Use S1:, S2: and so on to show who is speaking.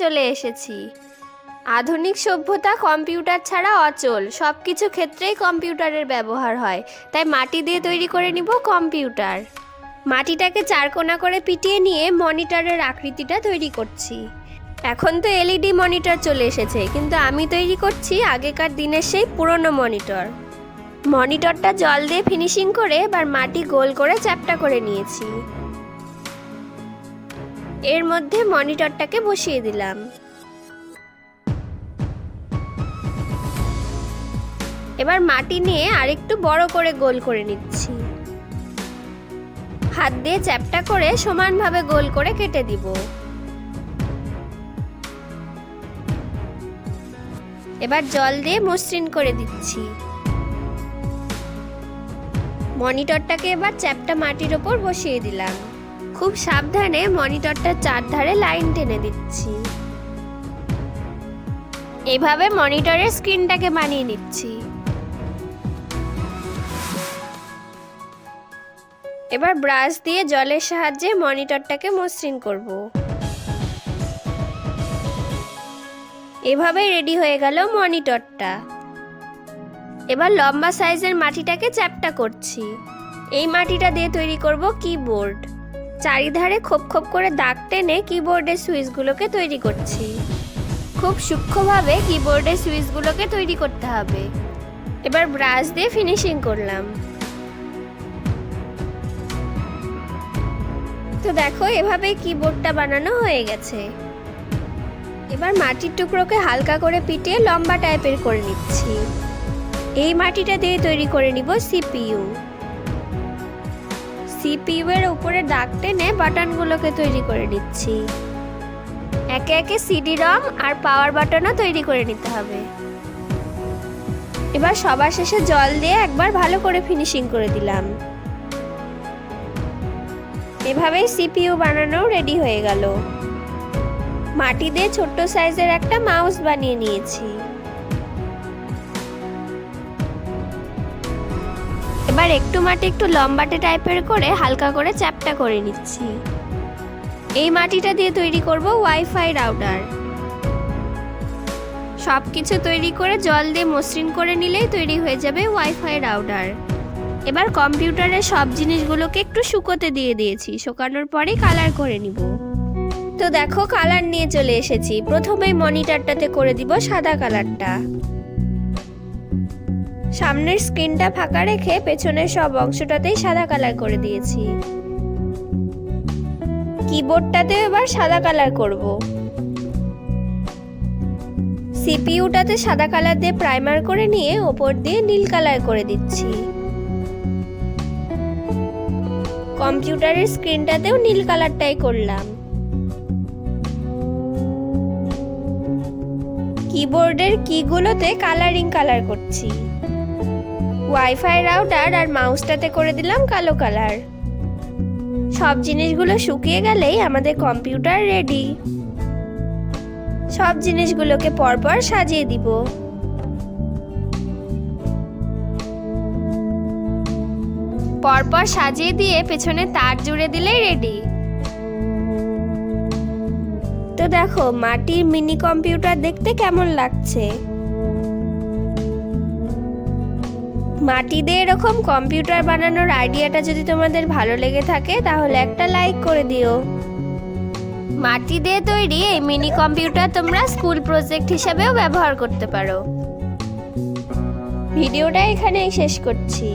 S1: চলে এসেছি। আধুনিক সভ্যতা কম্পিউটার ছাড়া অচল। সব কিছু ক্ষেত্রেই কম্পিউটারের ব্যবহার হয়, তাই মাটি দিয়ে তৈরি করে নিব কম্পিউটার। মাটিটাকে চারকোনা করে পিটিয়ে নিয়ে মনিটরের আকৃতিটা তৈরি করছি। এখন তো এলইডি মনিটর চলে এসেছে, কিন্তু আমি তৈরি করছি আগেকার দিনের সেই পুরনো মনিটর। মনিটরটা জল দিয়ে ফিনিশিং করে এবার মাটি গোল করে চ্যাপ্টা করে নিয়েছি। এর মধ্যে মনিটরটাকে বসিয়ে দিলাম। এবার মাটি নিয়ে আরেকটু বড় করে গোল করে নিচ্ছি। হাত দিয়ে চ্যাপ্টা করে সমানভাবে গোল করে কেটে দিব। এবার জল দিয়ে মসৃণ করে দিচ্ছি। মনিটরটাকে এবার চ্যাপ্টা মাটির ওপর বসিয়ে দিলাম। খুব সাবধানে মনিটরটার চারধারে লাইন টেনে দিচ্ছি। এভাবে মনিটরের স্ক্রিনটাকে বানিয়ে নিচ্ছি। এবার ব্রাশ দিয়ে জলের সাহায্যে মনিটরটাকে মসৃণ করব। এভাবেই রেডি হয়ে গেল মনিটরটা। এবার লম্বা সাইজের মাটিটাকে চ্যাপ্টা করছি। এই মাটিটা দিয়ে তৈরি করব কিবোর্ড। চারিধারে খোপ খোপ করে দাগ টেনে কিবোর্ডের সুইচগুলোকে তৈরি করছি। খুব সূক্ষ্মভাবে কিবোর্ডের সুইচগুলোকে তৈরি করতে হবে। এবার ব্রাশ দিয়ে ফিনিশিং করলাম। তো দেখো, এভাবেই কিবোর্ডটা বানানো হয়ে গেছে। এবার মাটির টুকরোকে হালকা করে পিটিয়ে লম্বা টাইপের করে নিচ্ছি। এই মাটিটা দিয়ে তৈরি করে নিব সিপিইউ। সিপিইউ এর উপরে দাগ টেনে বাটনগুলোকে তৈরি করে নিচ্ছি। একে একে সিডি রম আর পাওয়ার বাটনও তৈরি করে নিতে হবে। এবার সবার শেষে জল দিয়ে একবার ভালো করে ফিনিশিং করে দিলাম। এভাবেই সিপিইউ বানানো রেডি হয়ে গেল। মাটি দিয়ে ছোট্ট সাইজের একটা মাউস বানিয়ে নিয়েছি। এবার একটু মাটি একটু লম্বাটে টাইপের করে হালকা করে চ্যাপ্টা করে নিচ্ছি। এই মাটিটা দিয়ে তৈরি করব ওয়াইফাই রাউটার। সবকিছু তৈরি করে জল দিয়ে মসৃণ করে নিলেই তৈরি হয়ে যাবে ওয়াইফাই রাউটার। এবার কম্পিউটারের সব জিনিসগুলোকে একটু শুকোতে দিয়ে দিয়েছি। শুকানোর পরে কালার করে নিব। তো দেখো, কালার নিয়ে চলে এসেছি। প্রথমেই মনিটরটাতে করে দিব সাদা কালারটা। সামনের স্ক্রিনটা ফাঁকা রেখে পেছনের সব অংশটাতেই সাদা কালার করে দিয়েছি। কিবোর্ডটাতেও এবার সাদা কালার করব। সিপিইউটাতে সাদা কালার দিয়ে প্রাইমার করে নিয়ে ওপর দিয়ে নীল কালার করে দিচ্ছি। কম্পিউটারের স্ক্রিনটাতেও নীল কালারটাই করলাম। কিবোর্ডের কিগুলোতে কালারিং কালার করছি। ওয়াইফাই রাউটার আর মাউসটাতে করে দিলাম কালো কালার। সব জিনিসগুলো শুকিয়ে গেলেই আমাদের কম্পিউটার রেডি। সব জিনিসগুলোকে পরপর সাজিয়ে দিব। পরপর সাজিয়ে দিয়ে পেছনে তার জুড়ে দিলেই রেডি। তো দেখো, মাটির মিনি কম্পিউটার দেখতে কেমন লাগছে। মাটি দিয়ে এরকম কম্পিউটার বানানোর আইডিয়াটা যদি তোমাদের ভালো লেগে থাকে তাহলে একটা লাইক করে দিও। মাটি দিয়ে তৈরি এই মিনি কম্পিউটার তোমরা স্কুল প্রজেক্ট হিসেবেও ব্যবহার করতে পারো। ভিডিওটা এখানেই শেষ করছি।